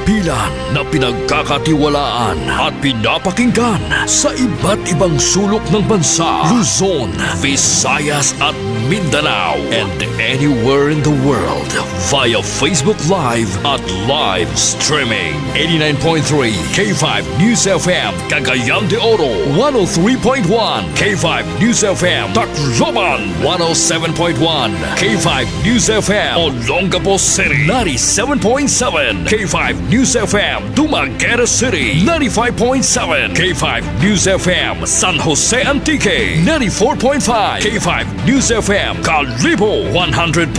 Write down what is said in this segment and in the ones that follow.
himpilan na pinagkakatiwalaan at pinapakinggan sa iba't ibang sulok ng bansa, Luzon, Visayas at Mindanao, and anywhere in the world via Facebook Live at live streaming. 89.3 K5 News FM Cagayan de Oro, 103.1 K5 News FM Tacloban, 107.1 K5 News FM Olongapo City, 97.7 K5 News FM Dumaguete City, 95.7 K5 News FM San Jose Antique, 94.5 K5 News FM Calibo, 100.9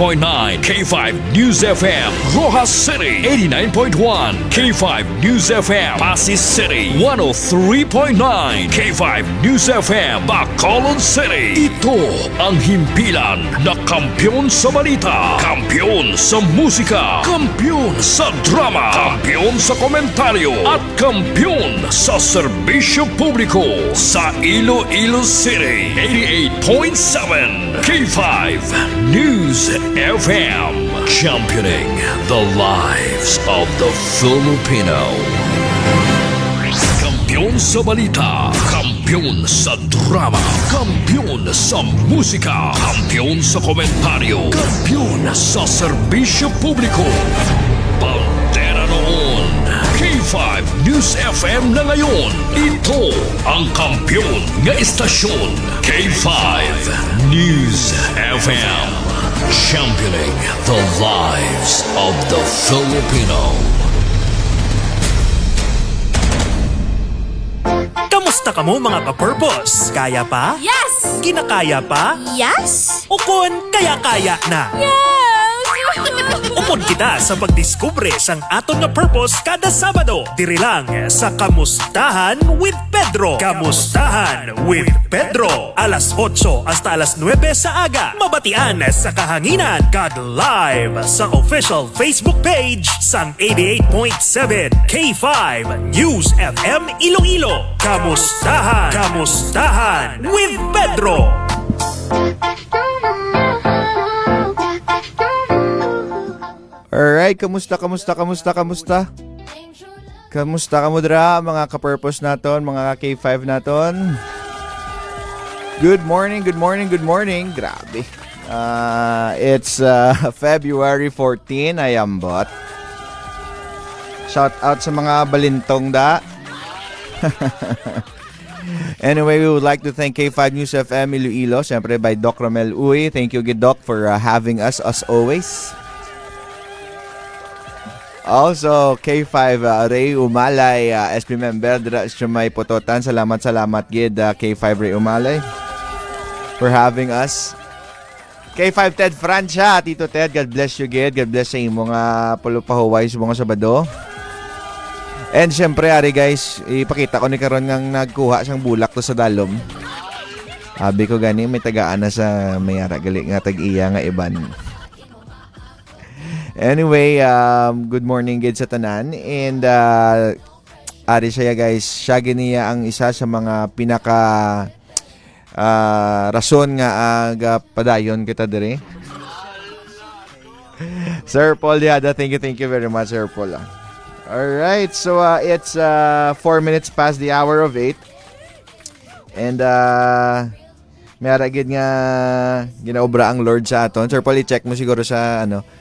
K5 News FM Rojas City, 89.1 K5 News FM Pasig City, 103.9 K5 News FM Bacolod City. Ito ang himpilan na kampiyon sa balita, kampiyon sa musika, kampiyon sa drama, kampiyon sa komentaryo, at kampiyon sa serbisyo publiko sa Iloilo City. 88.7 K5 News FM, championing the lives of the Filipino. Kampiyon sa balita, kampiyon sa drama, kampiyon sa musika, kampiyon sa komentaryo, kampiyon sa serbisyo publiko. Pantera noon, K5 News FM na ngayon. Ito ang kampiyon nga istasyon, K5 News FM, championing the lives of the Filipino. Kamusta ka mo mga ka-purpose? Kaya pa? Yes! Ginakaya pa? Yes! Ukon, kaya-kaya na. Yes! Upod kita sa pagdiskubre sang aton nga purpose kada Sabado. Diri lang sa Kamustahan with Pedro. Kamustahan with Pedro. Alas 8 hasta alas 9 sa aga. Mabatian sa kahanginan. Kag live sa official Facebook page sang 88.7 K5 News FM Iloilo. Kamustahan. Kamustahan with Pedro. Alright, kamusta ka mo dra, mga ka-purpose naton, mga K5 naton. Good morning. Grabe. It's February 14, ayambot. Shout out sa mga balintong da. Anyway, we would like to thank K5 News FM Iloilo, siyempre by Doc Romel Uy. Thank you, Doc, for having us as always. Also, K5 Ray Umalay, SP member dra sa may Pototan. Salamat gid K5 Ray Umalay for having us. K5 Ted Francia, Tito Ted, God bless you gid. God bless sa imo nga pulupahuway sa mga Sabado. And syempre, ari guys, ipakita ko ni karon nga nagkuha siyang bulak to sa dalom. Abi ko gani may tagaan na sa mayara gali nga tag-iya nga iban. Anyway, good morning gid sa tanan, and ari siya guys, siya giniya ang isa sa mga pinaka rason nga aga padayon kita dire. Sir Paul Diada, thank you very much, Sir Paul. Alright, so it's 4 minutes past the hour of 8, and may aragid nga ginaobra ang Lord sa aton. Sir Paul, i-check mo siguro sa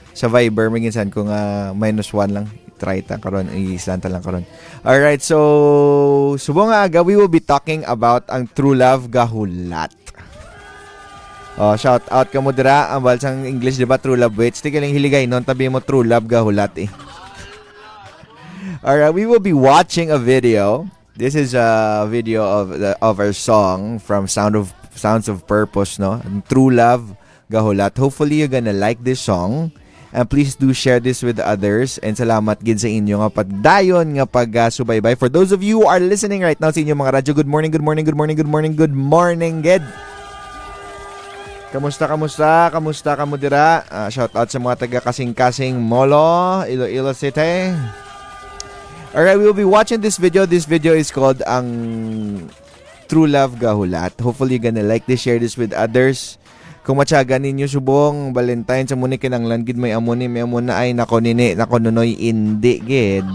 sa Viber, maginsan kung -1 lang, try ta karon, i-islanta lang karon. Alright, so subong nga aga we will be talking about ang true love gahulat. Shout out ka mo dira, ang balsang English, diba, true love waits. Tigaling hiligay non, tabi mo true love gahulat eh. Alright, we will be watching a video. This is a video of our song from Sounds of Purpose, no? True Love Gahulat. Hopefully you're gonna like this song. And please do share this with others. And salamat gid sa inyo nga pagdayon nga pag-subaybay. For those of you who are listening right now sa inyong mga radyo, good morning gid. Kamusta ka mo dira? Shout out sa mga taga Kasing-Kasing Molo, Iloilo City. Alright, we will be watching this video. This video is called ang True Love Gahulat. Hopefully you're gonna like this, share this with others. Kung matyaga ninyo subong Valentine sa muni kinanglan gid may amuni, may amuna ay nako nini, nako nunoy indi gid.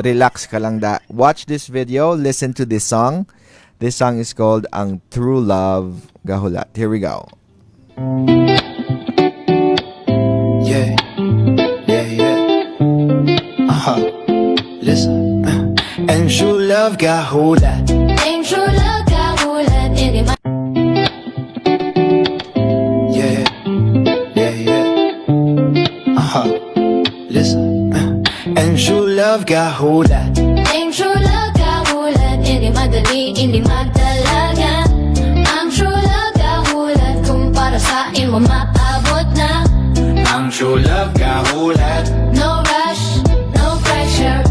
relax ka lang da. Watch this video, listen to this song. This song is called Ang True Love Gahulat. Here we go. Yeah, yeah, yeah. Listen. And true love gahulat. Ang true love kahulat, hindi man Yeah, yeah, yeah. Listen. And true love gahulat. Ang true love kahulat, hindi madali, hindi madalaga. Ang true love kahulat, kung para sa imo maabot na. Ang true love gahulat. No rush, no pressure,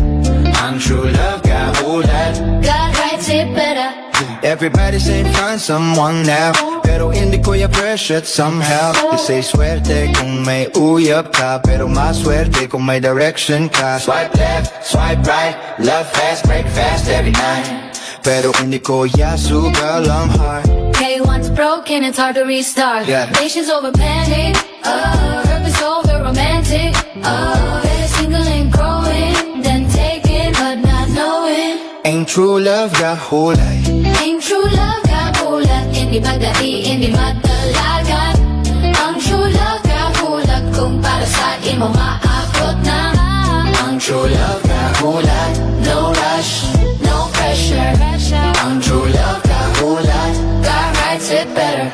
Ang true love gahulat. God writes it better. Everybody say find someone now, pero hindi ko ya pressured somehow. They say swerte kung may uyap ka, pero maswerte kung may direction ka. Swipe left, swipe right, love fast, break fast every night. Pero hindi ko ya sugal ang heart. Okay, once broken, it's hard to restart. Yeah. Patience over panic. Oh, purpose over romantic. Oh, better single and growing than taking but not knowing. Ain't true love gahulay. Ang true love kahulat, hindi madali, hindi madalagan. Ang true love kahulat, kung para sa imo maabot na. Ang true love kahulat, no rush, no pressure. Ang true love kahulat, God writes it better.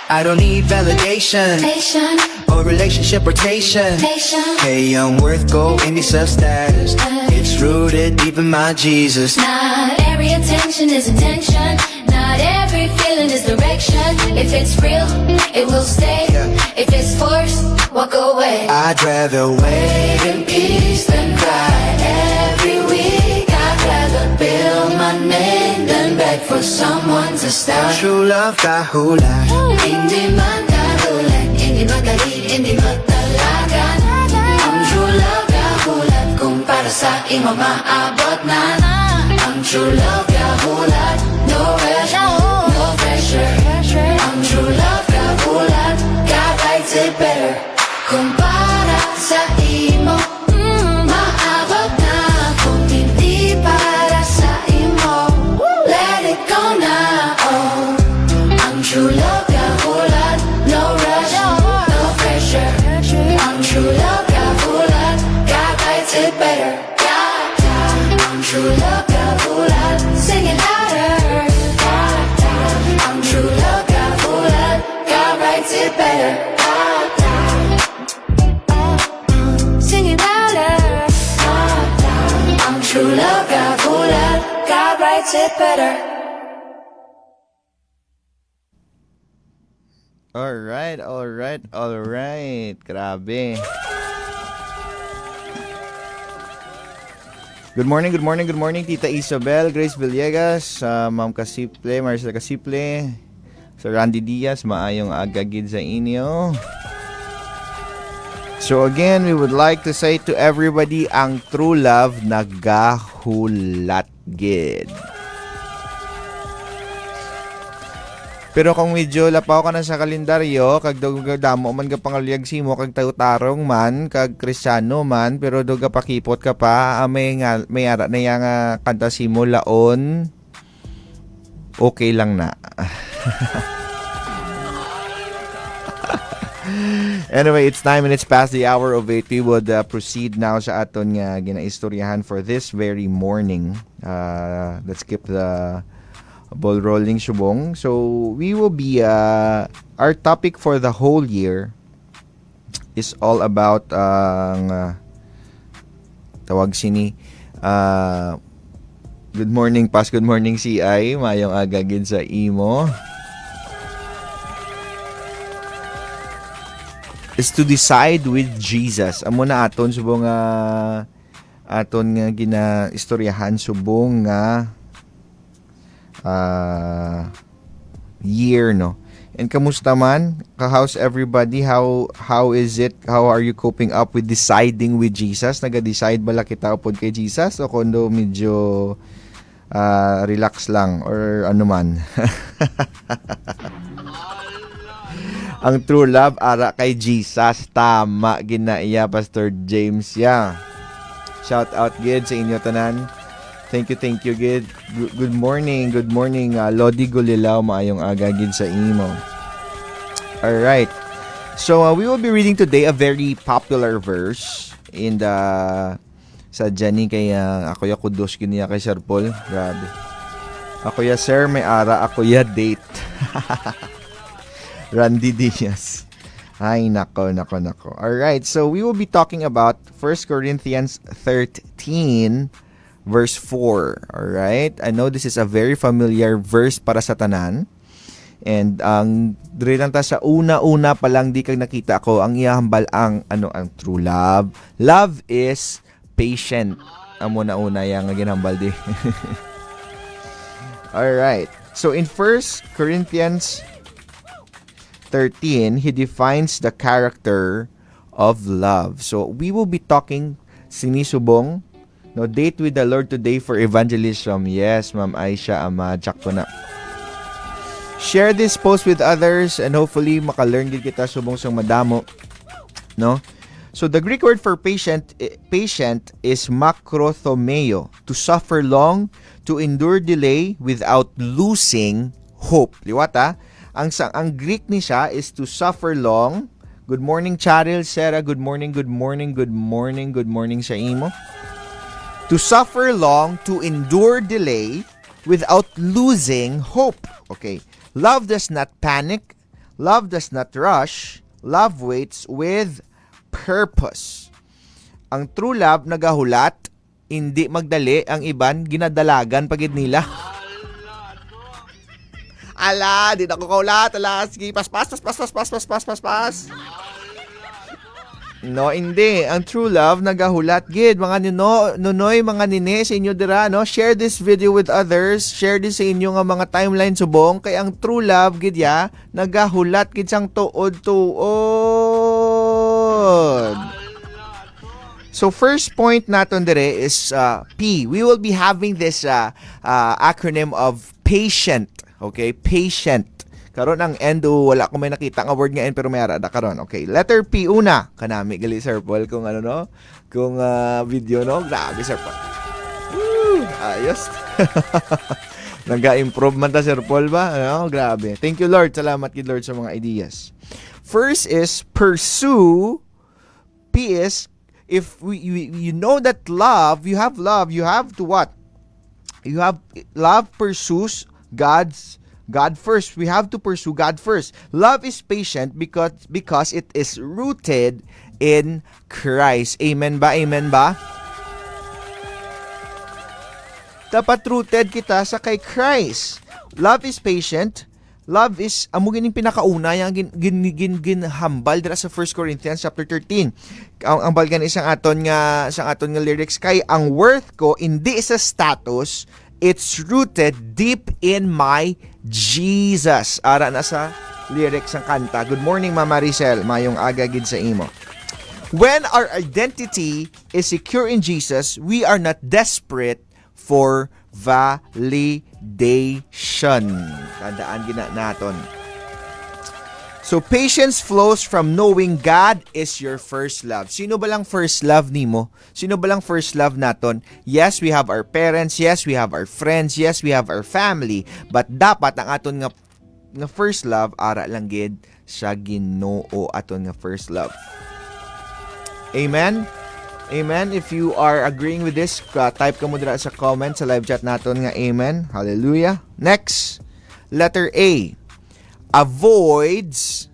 I don't need validation Patient, or relationship rotation. patient. Hey, I'm worth go in this status. It's rooted deep in my Jesus. Not every attention is intention. Not every feeling is direction. If it's real, it will stay. If it's forced, walk away. I'd rather wait in peace than cry every week. I'd rather build my name than beg for someone to start. True love kahulay. Hindi man kahulat, hindi madali, hindi matalagan. Ang true love kahulat, kung para sa imo maabot na. Ang true love kahulat, no rush, no pressure. Ang true love kahulat, God writes it better. Kung para sa imo, maabot na. Kung hindi para sa imo, let it go na. Oh, ang true love kahulat, no rush, no pressure. Ang true love kahulat, God writes it better. Ang true love kahulat, sing it louder. Ang true love kahulat, God writes it better. Sing it louder. Ang true love kahulat, God writes it better. Alright, alright, alright. Grabe. Good morning, good morning, good morning, Tita Isabel, Grace Villegas, Ma'am Kasiple, Marcel Kasiple, Sir Randy Diaz, maayong agagid sa inyo. So again, we would like to say to everybody, ang true love nagahulat gid. Pero kung medyo lapaw ka na sa kalendaryo, kag damo man ka pangalyag simo, kag tautarong man, kag kristyano man, pero doga pakipot ka pa, may ara na yang kanta simo laon, okay lang na. Anyway, it's 9 minutes past the hour of 8. We would proceed now sa aton nga ginaistoryahan for this very morning. Let's keep the ball rolling, Shubong. So we will be our topic for the whole year is all about tawag sini good morning pas, good morning CI, mayong agagid sa imo, is to decide with Jesus. Amo na aton subong aton nga ginaistoryahan subong nga year, no? And kamusta man? How's everybody? How is it? How are you coping up with deciding with Jesus? Naga-decide bala kita upod kay Jesus o kundo medyo relax lang or ano man? Ang true love ara kay Jesus, tama ginaiya Pastor James ya. Shout out gid sa inyo tanan. Thank you gid. Good morning, Lodi Gulilaw, maayong aga gid sa imo. Alright. So we will be reading today a very popular verse in the sa Jenny kay ako ya kudos kiniya kay Sir Paul. Grabe. Ako ya sir may ara, ako ya date. Randy Diaz. Ay nako. Alright, so we will be talking about 1 Corinthians 13 verse 4. Alright, I know this is a very familiar verse para sa tanan. And ang lang ta sa una pa lang di kag nakita ko ang ihambal ang true love. Love is patient. Amo na una yang ginambal di. All right. So in 1 Corinthians 13, he defines the character of love. So we will be talking sinisubong no date with the Lord today for evangelism. Yes, Ma'am Aisha Amajak ko na. Share this post with others and hopefully maka-learn din kita subong sang madamo. No? So the Greek word for patient is makrothomeo, to suffer long, to endure delay without losing hope. Liwata, ang Greek ni siya is to suffer long. Good morning Charil, Sarah, good morning sa imo. To suffer long, to endure delay without losing hope. Okay. Love does not panic. Love does not rush. Love waits with purpose. Ang true love nagahulat, hindi magdali, ang iban ginadalagan pagid nila. Ala, di na ko kaulat. Ala, sige, pas. No, hindi. Ang true love nagahulat gid mga nunoy, mga nine sa inyo dira, no? Share this video with others. Share this sa inyo nga mga timeline subong kay ang true love gid ya nagahulat gid sang tuod. So first point naton dire is P. We will be having this acronym of patient. Okay? Patient. Karon ang endo wala ko may nakita nga word nga en pero may ara da karon. Okay, letter P una. Kanami gali Sir Paul kung kung video no. Grabe Sir Paul. Woo! Ayos. Naga-improve man ta Sir Paul ba? Grabe. Thank you Lord. Salamat kid Lord sa mga ideas. First is pursue. P is if you know that love, you have to what? You have love pursues God first. We have to pursue God first. Love is patient because it is rooted in Christ. Amen ba? Dapat rooted kita sa kay Christ. Love is patient. Love is amo gining pinakauna yang ginhambal dira sa 1 Corinthians chapter 13. Ang balgan isang aton nga lyrics kay ang worth ko hindi sa status, it's rooted deep in my Jesus. Ara na sa lyrics ng kanta. Good morning, Mama Maricel. Mayong aga gid sa imo. When our identity is secure in Jesus, we are not desperate for validation. Tandaan gina naton. So patience flows from knowing God is your first love. Sino ba lang first love nimo? Sino ba lang first love naton? Yes, we have our parents. Yes, we have our friends. Yes, we have our family. But dapat ang aton nga first love ara lang gid sa Ginoo aton nga first love. Amen. Amen. If you are agreeing with this, type ka mo dira sa comment sa live chat naton nga amen. Hallelujah. Next, letter A. Avoids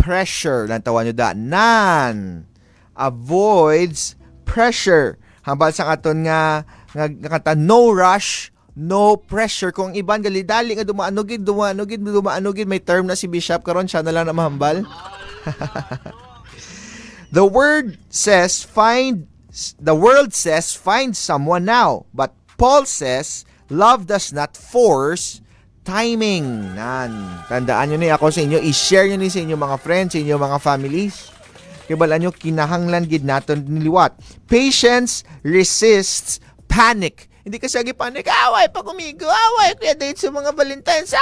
pressure. Lantawan nyo da. None. Avoids pressure. Hambal sa aton nga kanta, no rush, no pressure. Kung iban gali-dali nga dumaanugid, may term na si Bishop karon siya na lang na mahambal. The world says find someone now, but Paul says love does not force timing. Tandaan nyo ni ako sa inyo, i-share nyo ni sa inyo mga friends, sa inyo mga families. Kibala nyo, kinahanglan gid naton niliwat. Patience resists panic. Hindi ka sagi panic, away pag umigo, away kaya date sa mga Valentine's,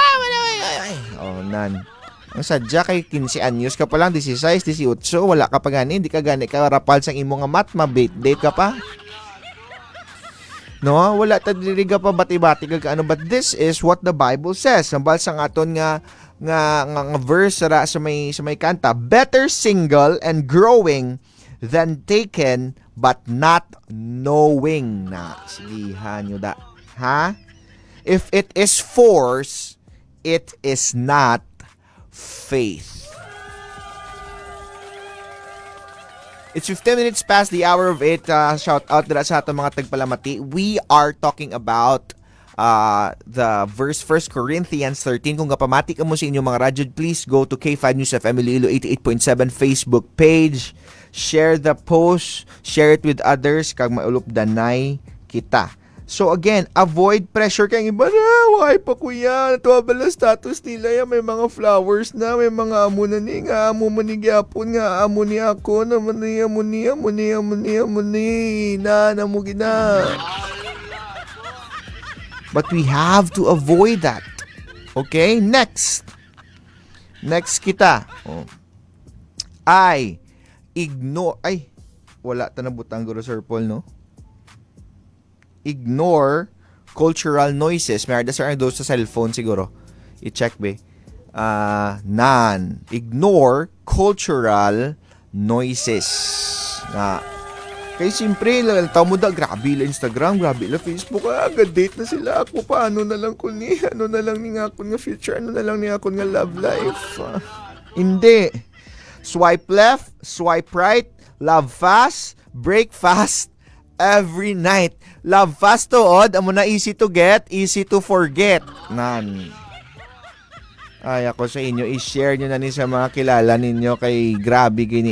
ang sadya kay 15 anyos ka pa lang, 16, 18, wala ka pa gani, hindi ka gani ka rapal sang imo nga mat, mabait date ka pa. No, wala ta diri ka pa bati-bati kag ano, but this is what the Bible says. Sambal sang aton nga verse sa may kanta, better single and growing than taken but not knowing. Na sigihan nyo da. Ha? If it is force, it is not faith. It's 15 minutes past the hour of 8. Shout out dira sa atong mga tagpalamati. We are talking about the verse 1 Corinthians 13. Kung kapamati ka mo sa inyong mga radyo, please go to K5 News FM Iloilo 88.7 Facebook page. Share the post, share it with others kag maulup danay kita. So again, avoid pressure kay iba na. Why pa kuya? Ito bala status nila yan. May mga flowers na. May mga amo na ni. Nga amo manigyapon. Nga amo ni ako. Naman ni amo ni. Na mo gina. But we have to avoid that. Okay? Next kita. Wala ta nabutang guro Sir Paul, no? Ignore cultural noises. May arda sa sa cellphone siguro. I-check be. Ignore cultural noises. Kaya siyempre, tao mo da, grabe la Instagram, grabe la Facebook, agad-date na sila ako pa, ano na lang ni nga ako nga future, ano na lang ni ako nga love life. Hindi. Swipe left, swipe right, love fast, break fast, every night. Love fast to odd, amo na easy to get, easy to forget. Ay, ako sa inyo, i-share nyo na ni sa mga kilala ninyo kay grabe gini.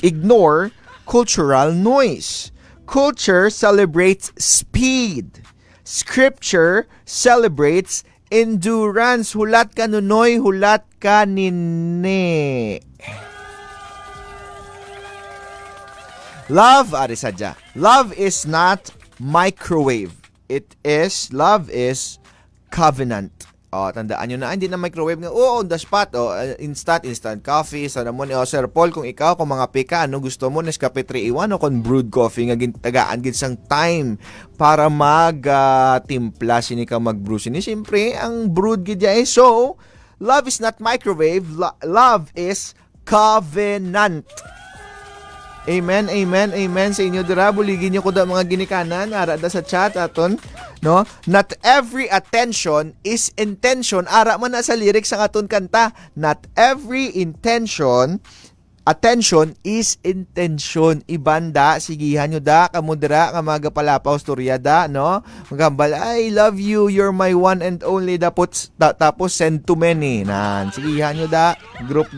Ignore cultural noise. Culture celebrates speed. Scripture celebrates endurance. Hulat ka nunoy, hulat ka nini. Love, arisadya. Love is not microwave. Love is covenant. Tandaan nyo na, hindi na microwave nga, on the spot, instant coffee, sa namon, Sir Paul, kung ikaw, kung mga pika, gusto mo, Nescafe 3-in-1, o kung brewed coffee, nga tagaan, ginsang time, para timpla, sini ka mag-brew, sini, siyempre, ang brewed gidya so, love is not microwave, love is covenant. Amen, amen, amen sa inyo dira. Buligin niyo ko da mga ginikanan ara da sa chat aton, no? Not every attention is intention. Ara man na sa lyrics ang aton kanta. Not every attention is intention. Ibanda, sigihan nyo da, kamudra, kamagapalapaw, storya da, no? Magambal, I love you, you're my one and only, tapos send to many. Sigihan nyo da, group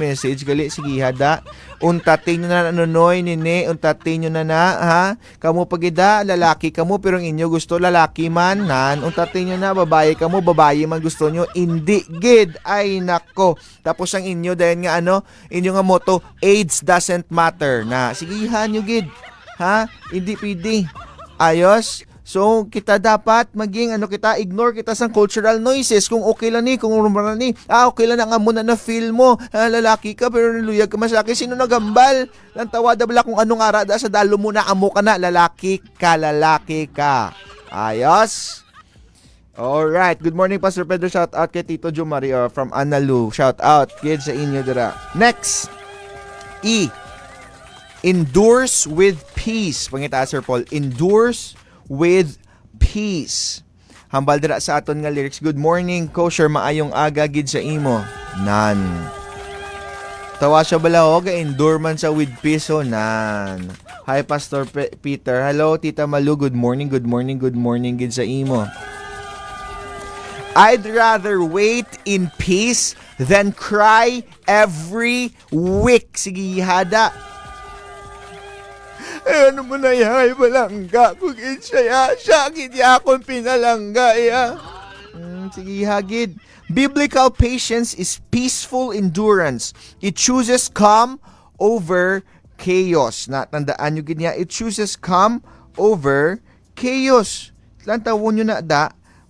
message, sigihan da. Untatin nyo na nanunoy, nini, untatin nyo na ha? Kamu pagida, lalaki kamu, pero ang inyo gusto, lalaki man, untatin nyo na, babae kamu, babae man gusto nyo, hindi, gid, ay nako. Tapos ang inyo, dahil nga inyo nga motto, AIDS doesn't matter, sigihan nyo gid, ha? Hindi pwede. Ayos? So, kita dapat maging, ignore kita sa cultural noises. Kung okay lang kung rumara okay lang nga muna na feel mo. Lalaki ka, pero niluyag ka masaki. Sino nagambal? Lantawada bala kung anong arada sa dalo mo na amo ka na. Lalaki ka. Ayos? Alright. Good morning, Pastor Pedro. Shout out kay Tito Jo Mario from Analu. Shout out, kids, sa inyo dira. Next. Endures with peace. Pangita, Sir Paul. Endures with peace. Hambal dira sa aton nga lyrics. Good morning, kosher, maayong aga gid sa imo. Tawa siya bala endure man sa with peace Hi Pastor Peter. Hello Tita Malu. Good morning gid sa imo. I'd rather wait in peace than cry every week. Sige, hada. Ano mo na yahay balangga kung siya akong pinalangga sige hagid. Biblical patience is peaceful endurance. It chooses calm over chaos. Tandaan nyo ganyan, it chooses calm over chaos. Lantawon nyo na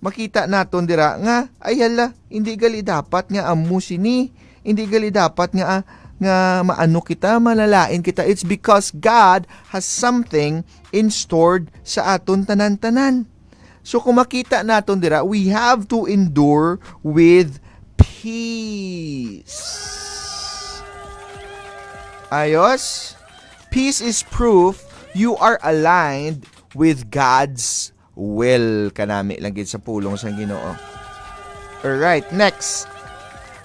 makita naton dira nga, ay hala, hindi gali dapat nga amusini, hindi gali dapat nga nga maano kita, malalain kita. It's because God has something in stored sa aton tanan-tanan. So kung makita naton dira, we have to endure with peace. Ayos? Peace is proof you are aligned with God's will. Kanami lang gid sa pulong sa Ginoo. Alright, next.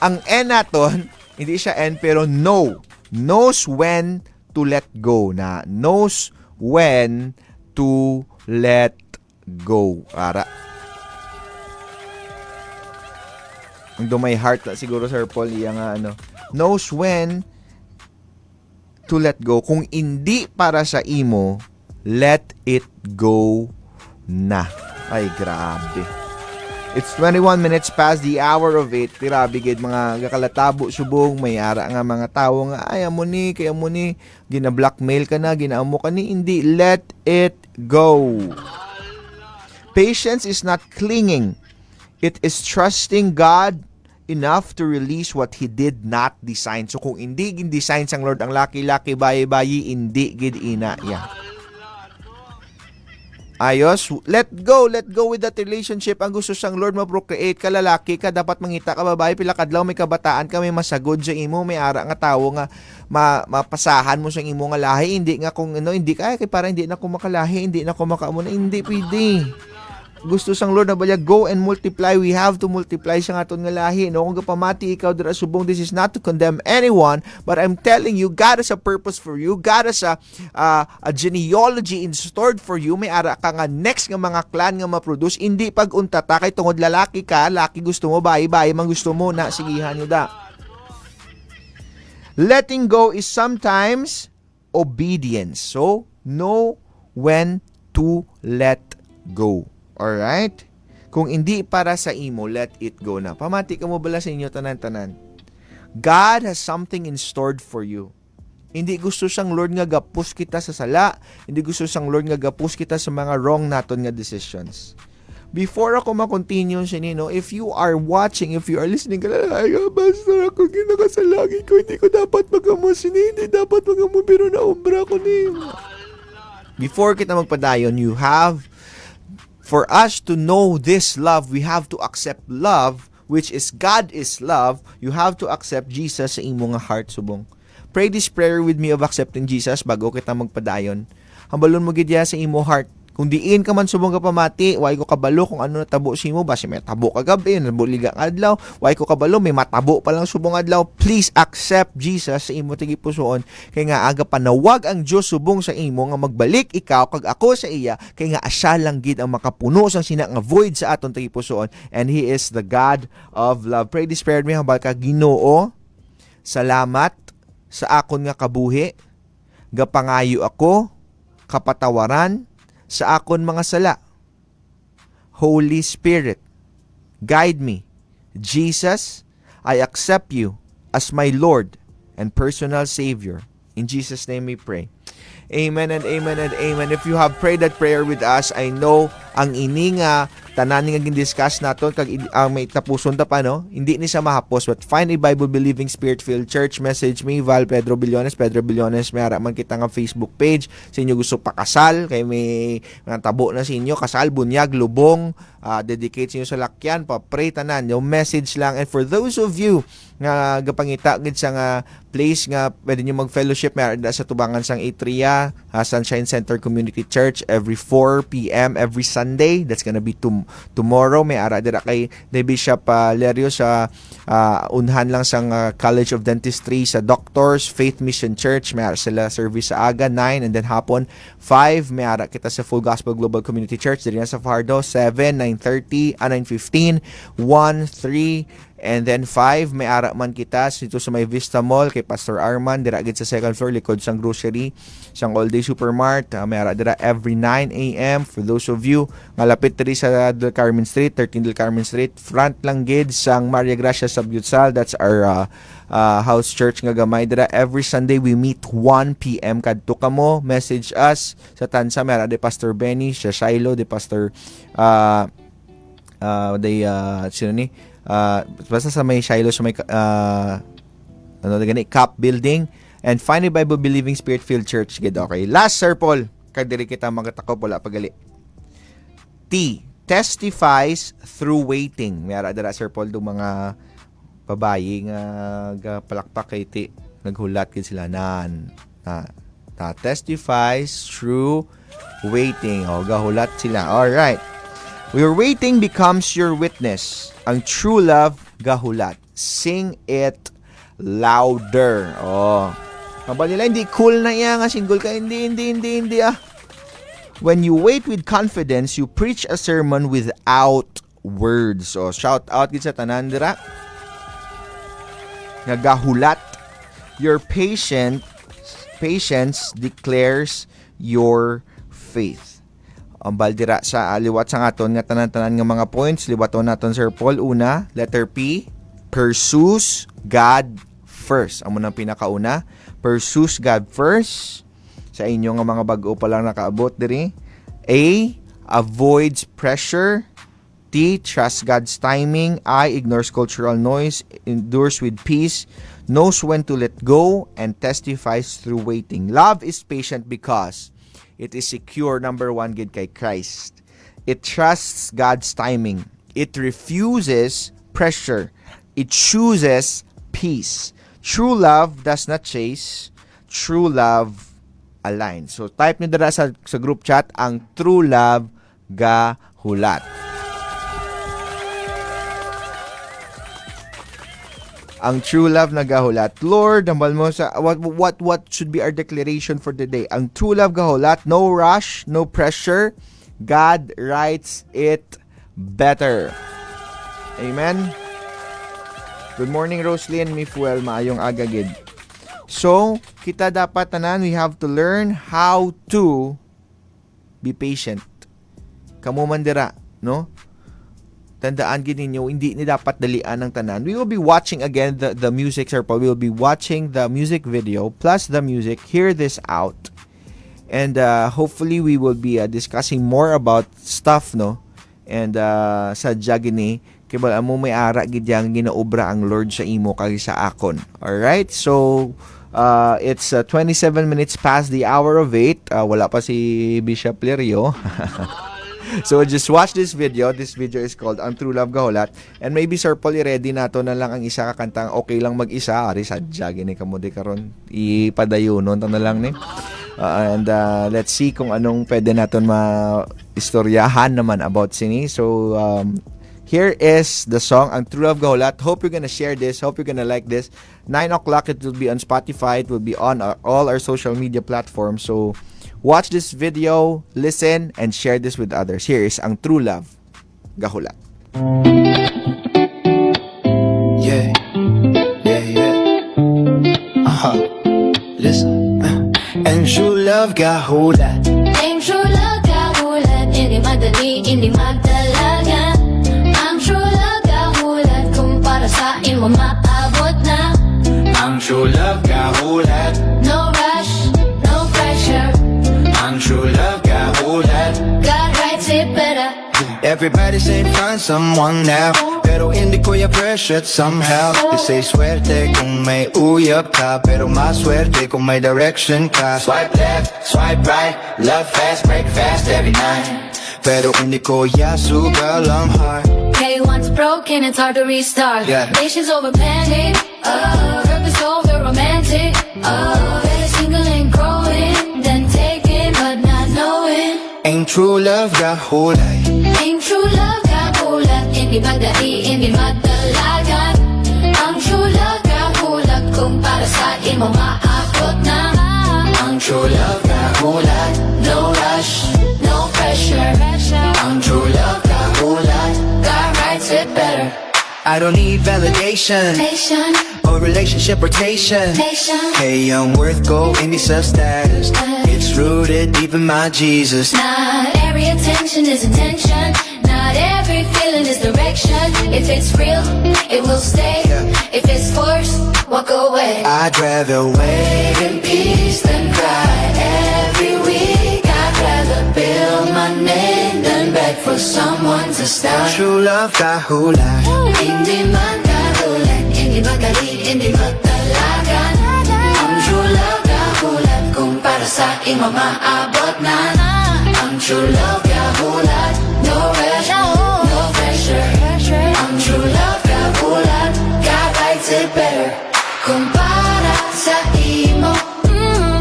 Ang N naton, hindi siya N pero know. Knows when to let go na. Knows when to let go. Ara. Ang do my heart na siguro Sir Paul iya nga ano. Knows when to let go. Kung hindi para sa imo, let it go na. Ay, grabe. It's 21 minutes past the hour of 8. Grabe gid mga gakalatabo subong may ara nga mga tawo nga ay amo ni kay amo ni gina-blackmail ka na, ginaamo ka ni, hindi, let it go. Patience is not clinging. It is trusting God enough to release what He did not design. So kung hindi gin-design sang Lord ang laki-laki bayi-bayi, hindi gid ina ya. Ayos, let go with that relationship. Ang gusto sang Lord ma-procreate ka, lalaki ka, dapat mangita ka babae, pila kadlaw may kabataan ka, may masagod sa imo, may ara nga tawo nga mapasahan mo sa imo nga lahi, hindi nga kung ano, hindi kaya kay para hindi na ko makalahi, hindi na ko makaamo na, hindi pwede. Gusto sang Lord na balya, go and multiply. We have to multiply siya nga aton nga lahi. No? Kung kapamati ikaw dira subong, this is not to condemn anyone, but I'm telling you, God has a purpose for you. God has a genealogy in stored for you. May ara ka nga next nga mga clan nga ma-produce. Hindi pag-untata kay tungod lalaki ka, laki gusto mo, bayi-bayi man gusto mo na, sigihan nyo da. Letting go is sometimes obedience. So, know when to let go. Alright? Kung hindi para sa imo, let it go na. Pamati ka mo bala sa inyo tanan-tanan. God has something in stored for you. Hindi gusto sang Lord nga gapus kita sa sala. Hindi gusto sang Lord nga gapus kita sa mga wrong naton nga decisions. Before ako ma-continue siya nino, if you are watching, if you are listening, ay, pastor, ako ginakasalagi ko, hindi ko dapat magamus, hindi dapat magamu, pero naubra ko ni. Before kita magpadayon, you have for us to know this love, we have to accept love, which is God is love. You have to accept Jesus sa imo nga heart subong. Pray this prayer with me of accepting Jesus bago kita magpadayon. Hambalon mo gid sa imo heart. Kung diin ka man subong ka pamati, way ko kabalo kung ano natabo si mo, basi may tabo kagabi, nabuliga adlaw, way ko kabalo may matabo pa lang subong adlaw. Please accept Jesus sa imo tigi pusoon, kay nga aga panawag ang Dios subong sa imo nga magbalik ikaw kag ako sa iya, kay nga asya lang gid ang makapuno sang sina nga void sa aton tigi pusoon, and He is the God of love. Pray this prayer me hambal ka. Ginoo, salamat sa akon nga kabuhi, gapangayo ako, kapatawaran sa akon mga sala. Holy Spirit, guide me. Jesus, I accept you as my Lord and personal Savior. In Jesus' name we pray. Amen and amen and amen. If you have prayed that prayer with us, I know ang ini nga tanan nga gin-discuss naton kag may tapuson ta pa no, hindi ni sa mahapos, but find a Bible-believing Spirit-filled church. Message me, Val Pedro Billones, may ara man kita nga Facebook page. Sa inyo gusto pakasal, kay may mga tabo na sa inyo, kasal, bunyag, lubong, dedicate sa inyo sa lakyan, pa-pray tanan, yung message lang. And for those of you nga gapangita gid sa nga place nga pwede nyo mag-fellowship, may ara sa tubangan sang Atria, Sunshine Center Community Church, every 4 p.m. every Sunday. That's gonna be tomorrow. May ara dira kay Bishop Lerio sa unhan lang sang College of Dentistry sa Doctors Faith Mission Church. May ara sila service sa aga 9, and then hapon 5 may ara kita sa Full Gospel Global Community Church diri sa Fardo 7, 9:30, 9:15, 1, 3, and then 5 may ara man kita dito sa may Vista Mall kay Pastor Arman dira gid sa second floor likod sang grocery sang All Day Supermart. May ara dira every 9 a.m. For those of you nga lapit diri sa Del Carmen Street, 13 Del Carmen Street, front lang gid sang Maria Gracia Sabyutsal. That's our house church nga gamay dira. Every Sunday we meet 1 p.m. kadto kamo, message us sa tansa. May ara de Pastor Benny, sa Shiloh de Pastor sino ni basta sa may Shiloh sa may ano na gani, cup building, and find a Bible-believing, spirit-filled church. Gid okay. Last, Sir Paul. Kadiri kita magatakop, wala pagali. T. Testifies through waiting. Mayara dara, Sir Paul, do mga babayi nga palakpak kay T. Naghulat gid sila nan. Testifies through waiting. O, gahulat sila. Alright. Your waiting becomes your witness. Ang true love, gahulat. Sing it louder. Oh. Mabal nila, hindi cool na iya nga single ka. Hindi. When you wait with confidence, you preach a sermon without words. So, shout out gid sa tanan dira. Nagahulat. Your patience declares your faith. Ang baldira sa liwat sa aton nga tanan-tanan nga mga points, liwaton naton Sir Paul. Una, letter P, pursues God first. Amo nang pinakauna, pursues God first. Sa inyo nga mga bag-o pa lang nakaabot diri. A, avoids pressure. T, trusts God's timing. I, ignores cultural noise, endures with peace, knows when to let go, and testifies through waiting. Love is patient because it is secure, number one, gid kay Christ. It trusts God's timing. It refuses pressure. It chooses peace. True love does not chase. True love aligns. So, type nyo dara sa group chat ang true love gahulat. Ang true love na gahulat. Lord, ambal mo sa what should be our declaration for the day? Ang true love gahulat, no rush, no pressure. God writes it better. Amen. Good morning, Roslyn. Mifuel, maayong agagid. So, kita dapat tanan, we have to learn how to be patient. Kamo man dira, no? Tandaan gid ninyo, hindi ni dapat dalian ng tanan. We will be watching again the music, Sir Paul. We will be watching the music video plus the music. Hear this out. And hopefully we will be discussing more about stuff, no? And sa jagini, kibal amo may ara gid yang ginaobra ang Lord sa imo kag sa akon. All right? So it's 27 minutes past the hour of 8. Wala pa si Bishop Lirio. So just watch this video. This video is called Ang True Love Gahulat. And maybe Sir Paul, i-ready nato na lang ang isa ka kantang okay lang mag-isa. Ari sadya gini kamo di karon. Ipadayonon ta na lang ni. And let's see kung anong pwede naton ma-istoryahan naman about sini. So here is the song Ang True Love Gahulat. Hope you're gonna share this. Hope you're gonna like this. 9 o'clock it will be on Spotify. It will be on all our social media platforms. So watch this video, listen, and share this with others. Here is Ang True Love Gahulat. Yeah. Listen. And true love gahulat. Ang true love gahulat, hindi madali, hindi magdalaga. Ang true love gahulat, kung para sa imo maabot na. Ang true love gahulat. No rush, no pressure. Ang true love gahulat. God writes it better. Everybody say find someone now, pero hindi ko ya pressured somehow. They say swerte kung may uyap ka, pero mas swerte kung may direction ka. Swipe left, swipe right, love fast, break fast every night. Pero hindi ko ya sugal ang heart. Okay, once broken, it's hard to restart. Yeah. Patience over panic. Purpose over romantic. Better single and growing than taking but not knowing. Ain't true love gahulat. Ang true love gahulat, hindi magdali, hindi magdalagan. Ang true love gahulat, kung para sa imo maabot na. Ang true love gahulat. No rush, no pressure. Ang true love gahulat. God writes it better. I don't need validation Patient, or relationship rotation. patient. Hey, I'm worth gold in this status. It's rooted deep in my Jesus. Not every attention is attention. Not every feeling is direction. If it's real, it will stay. If it's forced, walk away. I'd rather wait in peace than cry every week. I'd rather build my name than beg for someone to start. True love gahulat. Hindi man kagulat, hindi madali, hindi magdala. para sa imo maabot na ang true love kahulat, no rush, no pressure. Ang true love kahulat, God writes it better. Kung para sa imo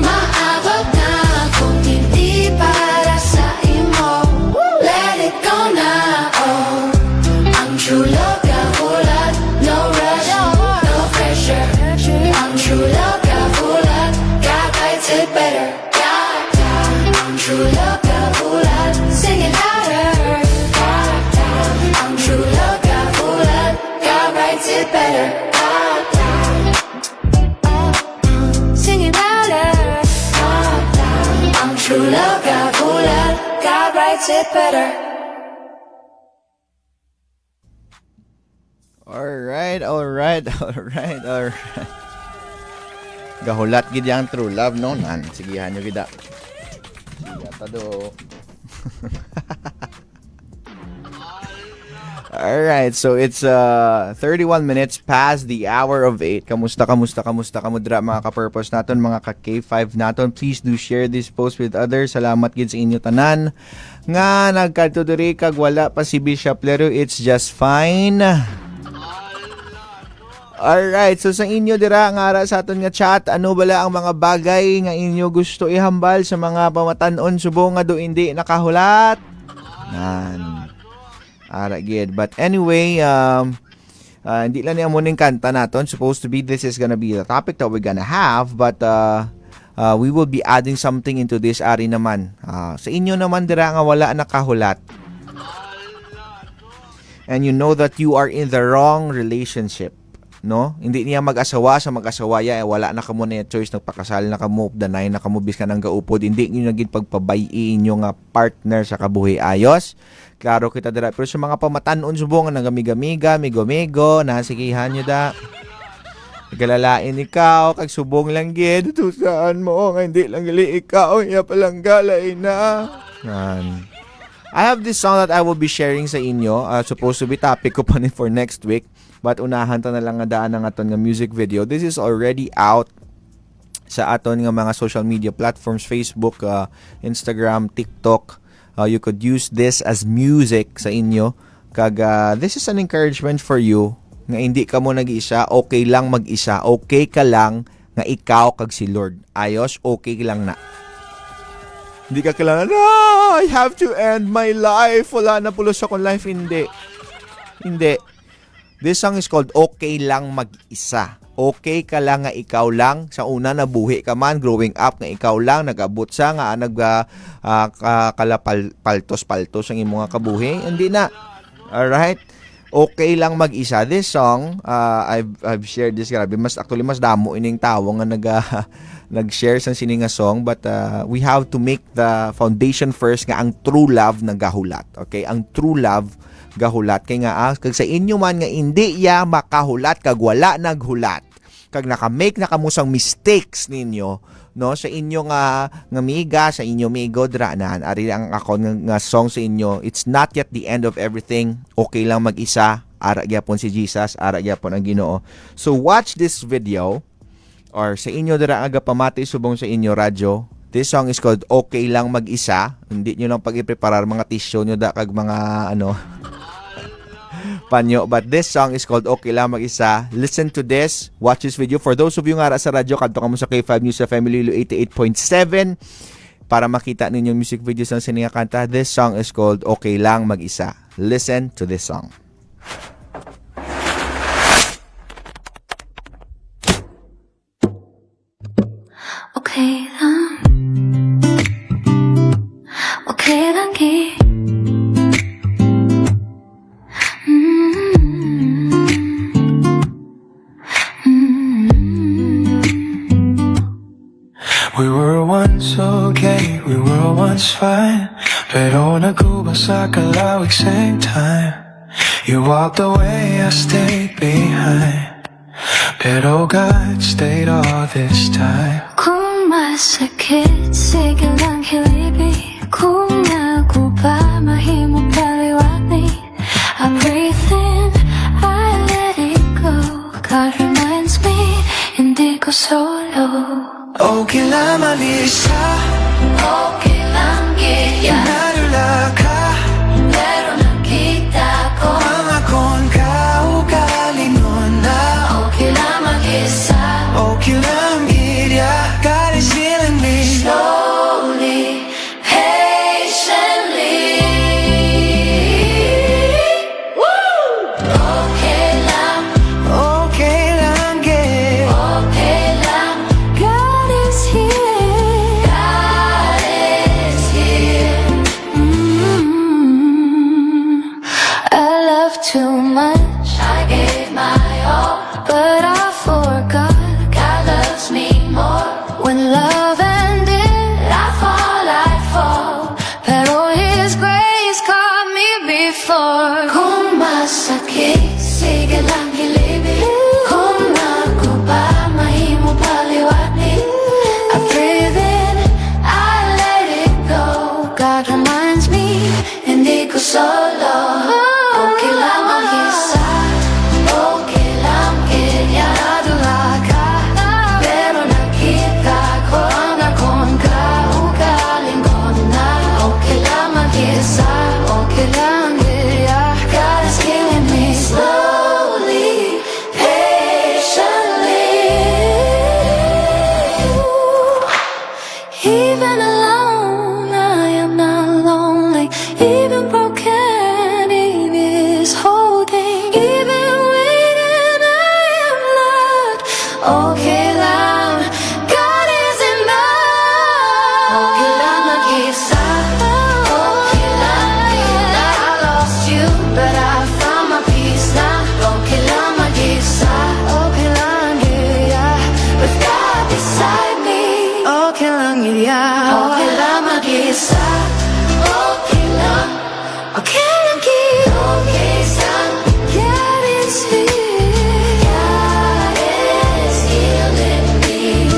maabot na, kung hindi para sa imo, let it go na. Oh, ang true love kahulat, no rush, no pressure. Ang true love kahulat, God writes it better. Ang true love kahulat, sing it louder. Ang true love kahulat, God writes it better. Sing it louder. Ang true love kahulat, God writes it better. Alright. Gahulat gid yang true love no nan. Sigihan nyo gida. Siga tado. Alright, so it's 31 minutes past the hour of 8. Kamusta kamudra mga ka-purpose naton, mga ka-K5 naton. Please do share this post with others. Salamat gid sa inyo tanan nga nagkadto diri kag wala pa si Bishop Lero. It's just fine. Alright, so sa inyo dira nga ara sa aton nga chat, ano bala ang mga bagay nga inyo gusto ihambal sa mga pamatan-on subong nga do hindi nakahulat? Nan. Ara gid. But anyway, hindi lang niya muning kanta naton. Supposed to be, this is gonna be the topic that we're gonna have, but we will be adding something into this ari naman. Sa inyo naman dira nga wala nakahulat, and you know that you are in the wrong relationship, no? Hindi niya mag-asawa sa mag-asawaya, wala na kamo na choice, nagpakasal na kamo, danay na kamo, bis ka nang gaupod, hindi niyo naging pagpabayi inyo nga partner sa kabuhi ayos. Klaro kita dira, pero sa mga pamatan-on subong nga nagamiga-miga, migo-migo, nasikihan nyo da. Galalain ikaw, kag subong lang gid, saan mo, nga hindi lang gali ikaw, iya palang galay na. I have this song that I will be sharing sa inyo, supposed to be topic ko pa ni for next week, but unahan ta na lang nga daan ng aton nga music video. This is already out sa aton nga mga social media platforms, Facebook, Instagram, TikTok. You could use this as music sa inyo. Kag this is an encouragement for you nga hindi ka mo nag-isa, okay lang mag-isa, okay ka lang nga ikaw kag si Lord. Ayos, okay lang na. Hindi ka kailangan, I have to end my life. Wala na pulos akong life. Hindi. This song is called Okay Lang Mag-Isa. Okay ka lang nga ikaw lang. Sa una nabuhi ka man, growing up nga ikaw lang, nag-abot sa nga kalapaltos-paltos ang imong kabuhi. Hindi na. Alright? Okay lang mag-isa. This song, I've shared this, grabe. Mas damo ining tao nga nag-share sa sininga song, but we have to make the foundation first nga ang true love nagahulat. Okay? Ang true love gahulat. Kay nga, kag sa inyo man nga hindi ya makahulat, kag wala naghulat, kag naka-make na kamusang mistakes ninyo, no, sa inyo nga miga, sa inyo migo dranan, ari ang ako nga song sa inyo. It's not yet the end of everything. Okay lang mag-isa. Ara gyapon si Jesus, ara gyapon ang Ginoo. So watch this video, or sa inyo dira aga pamati subong sa inyo radyo. This song is called Okay Lang Mag-Isa. Hindi nyo lang pag-ipreparar mga tissue nyo da kag mga panyo. But this song is called Okay Lang Mag-Isa. Listen to this. Watch this video. For those of you nga sa radyo, kanto ka mo sa K5 News sa Family Lilo 88.7 para makita ninyo music videos ng sininga kanta. This song is called Okay Lang Mag-Isa. Listen to this song. Okay lang, okay lang We were once okay, we were once fine, pero nagubah sa kalawig same time. You walked away, I stayed behind, pero God stayed all this time. Kung masakit, sige lang hilibig. Kung naguba, mahimo paliwanag. I breathe in, I let it go. God reminds me, hindi ko solo. Okay Okay lang mag-isa Okay lang gaya Nadula ka Pero nakita ko Mga kung kaugali mo na Okay lang mag-isa Okay lang gilya God is healing me Slowly, patiently. Okay lang, Okay lang gilya okay lang. God is here. God is here. I love too much. I gave my all, but I forgot. God loves me more. When love ended, I fall. Pero His grace caught me before. Kung masakit, sige lang hilibig. Kung ako ba, mahimo paliwanag. I breathe in, I let it go. God reminds me, hindi ko solo. Okay lang mag-isa, okay lang ganyan. Nadula ka, pero nakita ko ang akong kaugaling ko na. Okay lang mag-isa, okay lang ganyan. God is killing me slowly, patiently. Even alone, I am not lonely. Even broken, He is holding. Even when I am not okay lang, God is enough. Okay lang mag-isa, okay lang. I lost you, but I found my peace now. Okay lang mag-isa, okay lang, yeah. With God beside me. Okay lang gilya Okay lang mag-isa, okay lang. Okay lang gilya Okay lang, God is here God is healing me.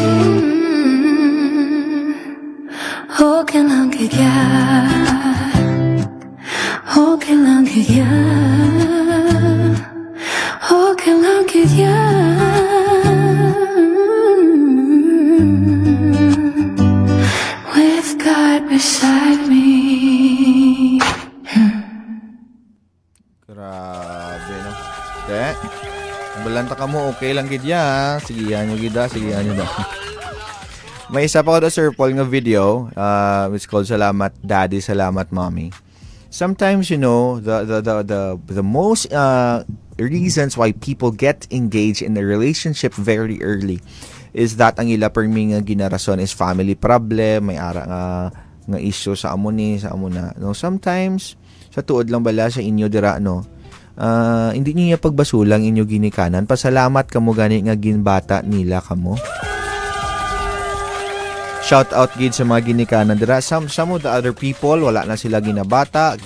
Okay lang gilya Okay lang gilya Okay lang gilya With God beside me Grabe, no? De, balanta ka mo, okay lang gid ya. Sige, yan yung gida, sige, yan yung da. May isa pa ko na Sir Paul nga video, it's called Salamat Daddy, Salamat Mommy. Sometimes, you know, the most reasons why people get engaged in a relationship very early is that ang ila permi nga ginarason is family problem, may ara nga issue sa amo ni, sa amo na. No, sometimes sa tuod lang bala sa inyo dira no. Hindi niya pagbasulang inyo ginikanan. Pasalamat kamo gani nga ginbata nila kamo. Shout out gid sa mga ginikanan dira. Some of the other people wala na sila ginabata,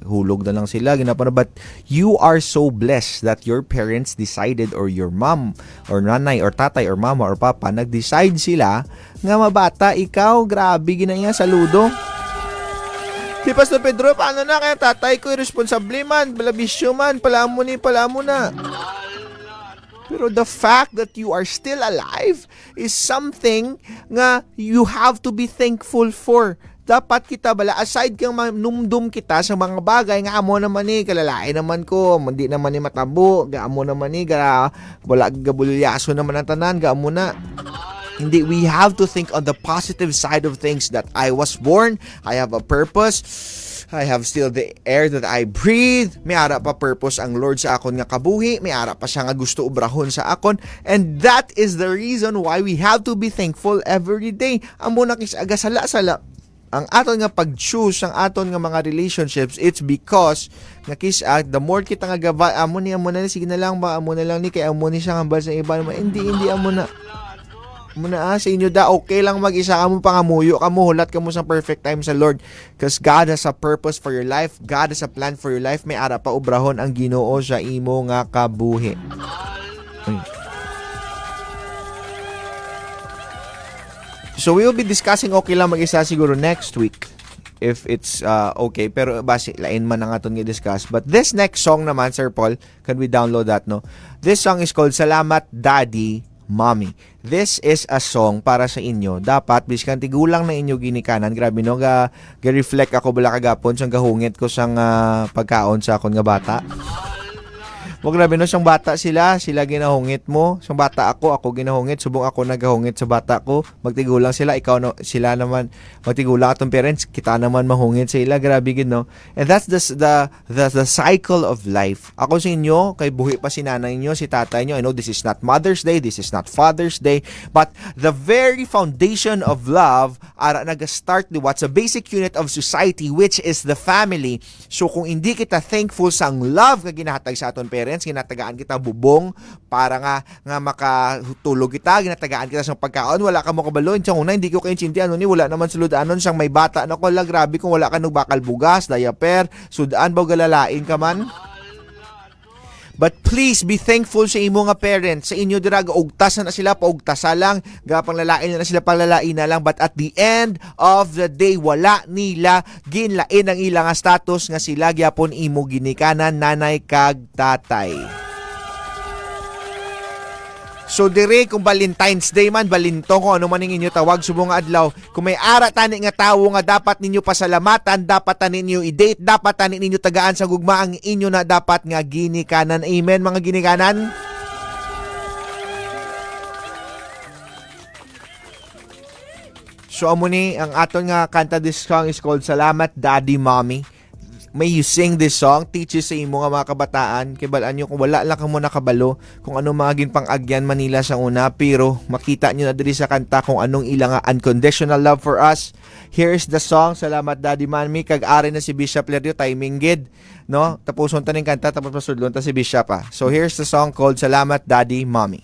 hulog na lang sila, but you are so blessed that your parents decided, or your mom or nanay or tatay or mama or papa nag-decide sila nga mabata ikaw. Grabe ginaya, saludo. Di Pastor Pedro, paano na kaya tatay ko irresponsable man, balabisyo man, pala mo na. Pero the fact that you are still alive is something nga you have to be thankful for. Dapat kita bala, aside kang manumdum kita sa mga bagay, nga amo naman ni, kalalain naman ko, hindi naman ni matabo, ga amo naman ni, wala gabulyaso naman ang tanan, ga amo na. Hindi, we have to think on the positive side of things, that I was born, I have a purpose, I have still the air that I breathe. May ara pa purpose ang Lord sa akon nga kabuhi. May ara pa siya nga gusto ubrahon sa akon. And that is the reason why we have to be thankful every day. Amo na kis aga sala-sala. Ang aton nga pag-choose ang aton nga mga relationships, it's because nga kis the more kita nga gaba, amo na sige na lang ba, amo na lang ni kay amo ni siya nga bal sa iba naman. Hindi amo na. Muna sa inyo da, okay lang mag-isa ka mo, pangamuyo ka mo, hulat ka mo sa perfect time sa Lord, because God has a purpose for your life, God has a plan for your life. May ara pa ubrahon ang Ginoo sa imo nga kabuhi. So we will be discussing okay lang mag-isa siguro next week, if it's okay, pero base lain man ang aton i-discuss. But this next song naman, Sir Paul, can we download that, no? This song is called Salamat Daddy, Mommy. This is a song para sa inyo. Dapat, biskan tigulang na inyo ginikanan. Grabe no, ga-reflect ako bala kagapon sang gahungit ko sang pagkaon sa akon nga bata. Mo grabe no, siyang bata sila ginahungit mo. Siyang bata ako ginahungit. Subong ako nagahungit sa bata ko. Magtigulang sila, ikaw no, sila naman magtigulang atong parents, kita naman mahungit sa ila. Grabe gid no. And that's the cycle of life. Ako sa inyo, kay buhi pa si nanay niyo, si tatay niyo. I know this is not Mother's Day, this is not Father's Day, but the very foundation of love ara nag-start ni what's a basic unit of society, which is the family. So kung hindi kita thankful sa ang love nga ginahatag sa aton parents, ginatagaan kita bubong para nga makatulog kita, ginatagaan kita sa pagkaon, wala ka mo kabalo. Insang una, hindi ko kayo chinti, ano ni, wala naman suludanon siyang may bata na ko, grabe kung wala ka nung bakal bugas, diaper, sudaan ba galalain ka man. But please be thankful sa imo nga parents. Sa inyo dira gaugtas na sila, paugtasa lang, gapang lalain na sila, palalain na lang. But at the end of the day, wala nila ginlain ang ilang status nga sila gyapon imo ginikanan nanay kag tatay. So dire kung Valentine's Day man, balintong kung ano man ning inyo tawag subong nga adlaw, kung may ara tani nga tawo nga dapat ninyo pasalamatan, dapat tani ninyo i-date, dapat tani ninyo tagaan sa gugma ang inyo na dapat nga ginikanan. Amen mga ginikanan. So amo ni ang aton nga kanta, this song is called Salamat Daddy Mommy. May you sing this song, teaches sa imo nga mga kabataan, kibalaan nyo kung wala lang ka mo nakabalo, kung anong mga ginpang-agyan Manila sa una, pero makita nyo na diri sa kanta kung anong ilang unconditional love for us. Here's the song, Salamat Daddy Mommy, kag-ari na si Bishop Lerio, timing gid, no? Tapuson ta ning kanta, tapos masudlon ta si Bishop pa. So here's the song called Salamat Daddy Mommy.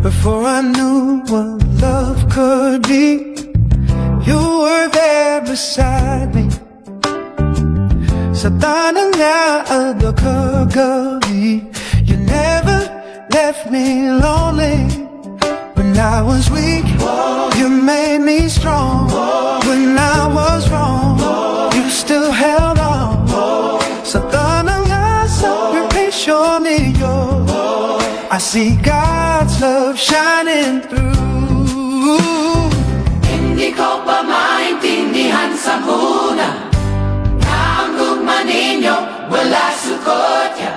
Before I knew what love could be, you were there beside me. Sa tanang nga adto kagabi, you never left me lonely. When I was weak, you made me strong. When I was wrong, you still held on. Sa tanang nga sakripisyo ninyo, I see God's love shining through. Hindi ko pa maintindihan sa muna na ang gugma ninyo wala sukot ya.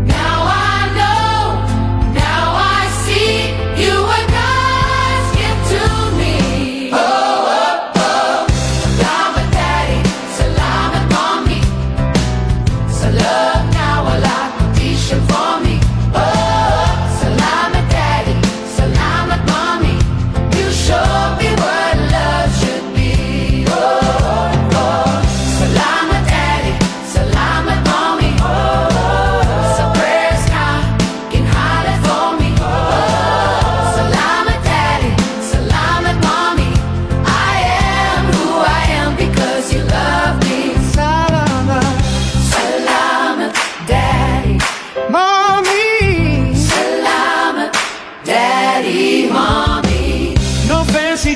Now I know, now I see, you were God's gift to me. Oh, oh, oh. Salamat Daddy, salamat Mommy, sa love na wala condition for me. Oh,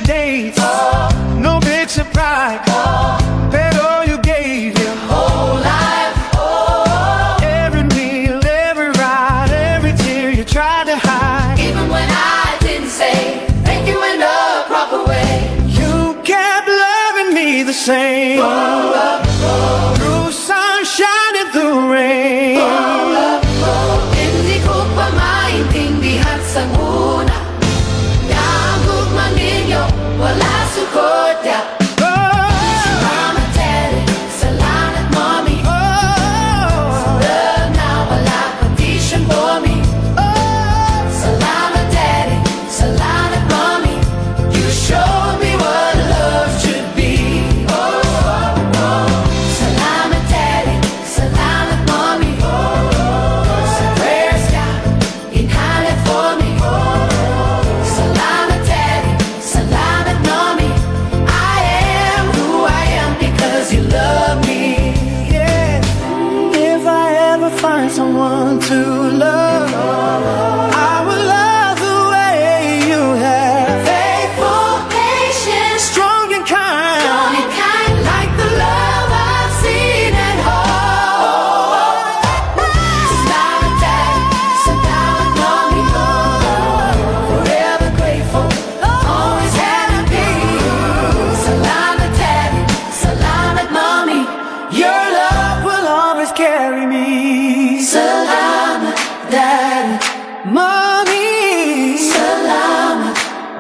dates, no big surprise, pero you gave your whole life. Every meal, every ride, every tear you tried to hide. Even when I didn't say thank you in a proper way, you kept loving me the same. Through sunshine and through rain. Hindi ko pa maintindihan sa muna na ang gugma ninyo wala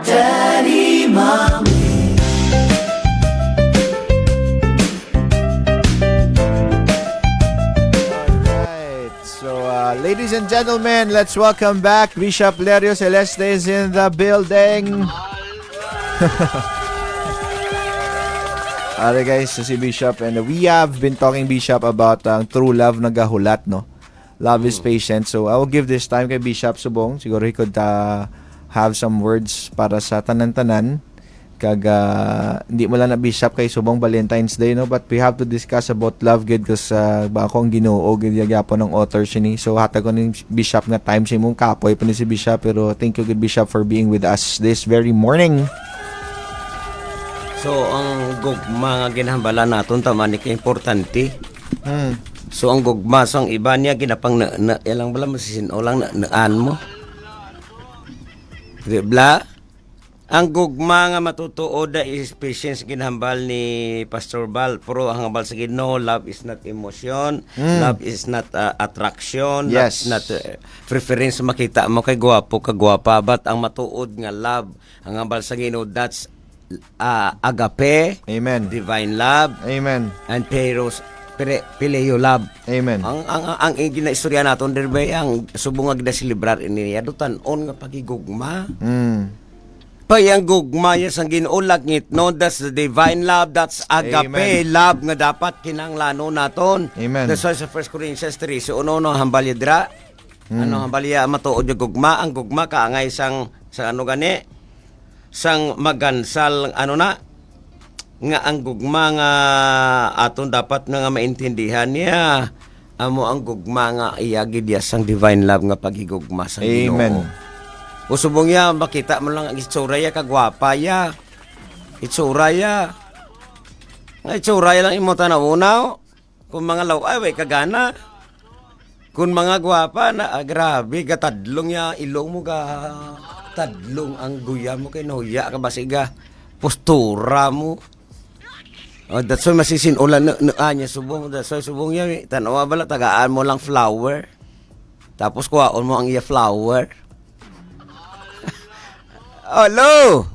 Daddy, Mommy. Right. So, ladies and gentlemen, let's welcome back Bishop Lerio Celeste is in the building. Alright guys, so si Bishop and we have been talking Bishop about true love nagahulat, no? Love is patient. So I will give this time kay Bishop Subong. Siguro he could have some words para sa tanan-tanan. Kag hindi mo lang na Bishop kay Subong Valentine's Day, no? But we have to discuss about love gid because ba akong Ginoo gid gyapon ng author sini. So hatag ko ni Bishop nga time si mong kapoy pa ni si Bishop, pero thank you good Bishop for being with us this very morning. So, ang gugma nga ginahambala naton tama ni kay importante. So, ang gugma so ang iba niya ginapang na ilang bala masisino lang naan mo. Di bla? Ang gugma nga matutuod is patience ginahambal ni Pastor Bal. Pero ang hambal sa Ginoo, love is not emotion, love is not attraction, Yes. love is not preference makita mo kay gwapo kagwapa, but ang matuod nga love, ang hambal sa Ginoo, that's agape, Amen. divine love, Amen. and Pileo love. Amen. Ang ginaistorya naton dirbay ang subong nga ginaselebrar ini adutan-on nga pagigugma. Payang gugma ya sang Ginoo langit no, that's the divine love, that's agape Amen. love nga dapat kinanglano naton. Amen. That's why sa 1 Corinthians 3 so uno hambalya dira. Ano hambalya matuod yung gugma, ang gugma kaangay sang ano gani sang magansal ano na nga ang gugma nga aton dapat nga maintindihan niya amo ang gugma nga iyagi diya sang divine love nga paghigugma sa Ginoo. Amen. Usubong ya makita mo lang ang itsura ya kagwapa ya. Itsura ya. Nga itsura ya lang imo tanaw-unaw. Kung mga law ay way kagana. Kung mga gwapa na grabe gatadlong ya ilong mo ga tadlong ang guya mo kay nahuya ka basiga postura mo. That's why masisinulan anya subong. That's why subong ya tanawa bala tagaan mo lang flower. Tapos kuhaon mo ang iya flower. Hello!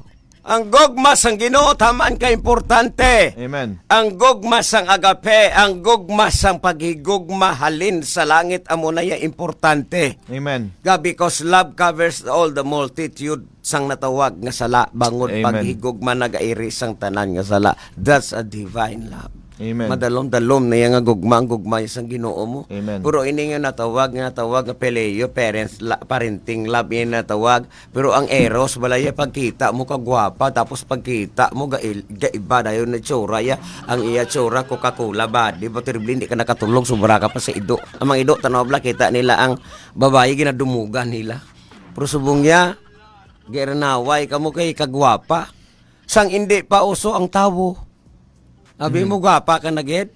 Ang gugma sang Ginoo tamaan ka importante. Amen. Ang gugma sang agape, ang gugma sang paghigugma halin sa langit amo na ya importante. Amen. God, because love covers all the multitude sang natawag nga sala bangod Amen. paghigugma nagairi sang tanan nga sala. That's a divine love. Amen. Madalom-dalom na yan nga gugma ang gugma sang Ginoo mo. Amen. Pero ini nga natawag nga Peleo, parenting love yan natawag. Pero ang eros balaya pagkita mo kagwapa tapos pagkita mo gaiba dayon na tsura ya. Ang iya tsura Coca-Cola ba? Di ba terrible hindi ka nakatulog sobra ka pa sa ido. Ang mga ido tanaw bla kita nila ang babae ginadumugan nila. Pero subong ya giranaway kamo kay kagwapa. Sang hindi pa uso ang tawo. Abi mo gwapa ka na gid.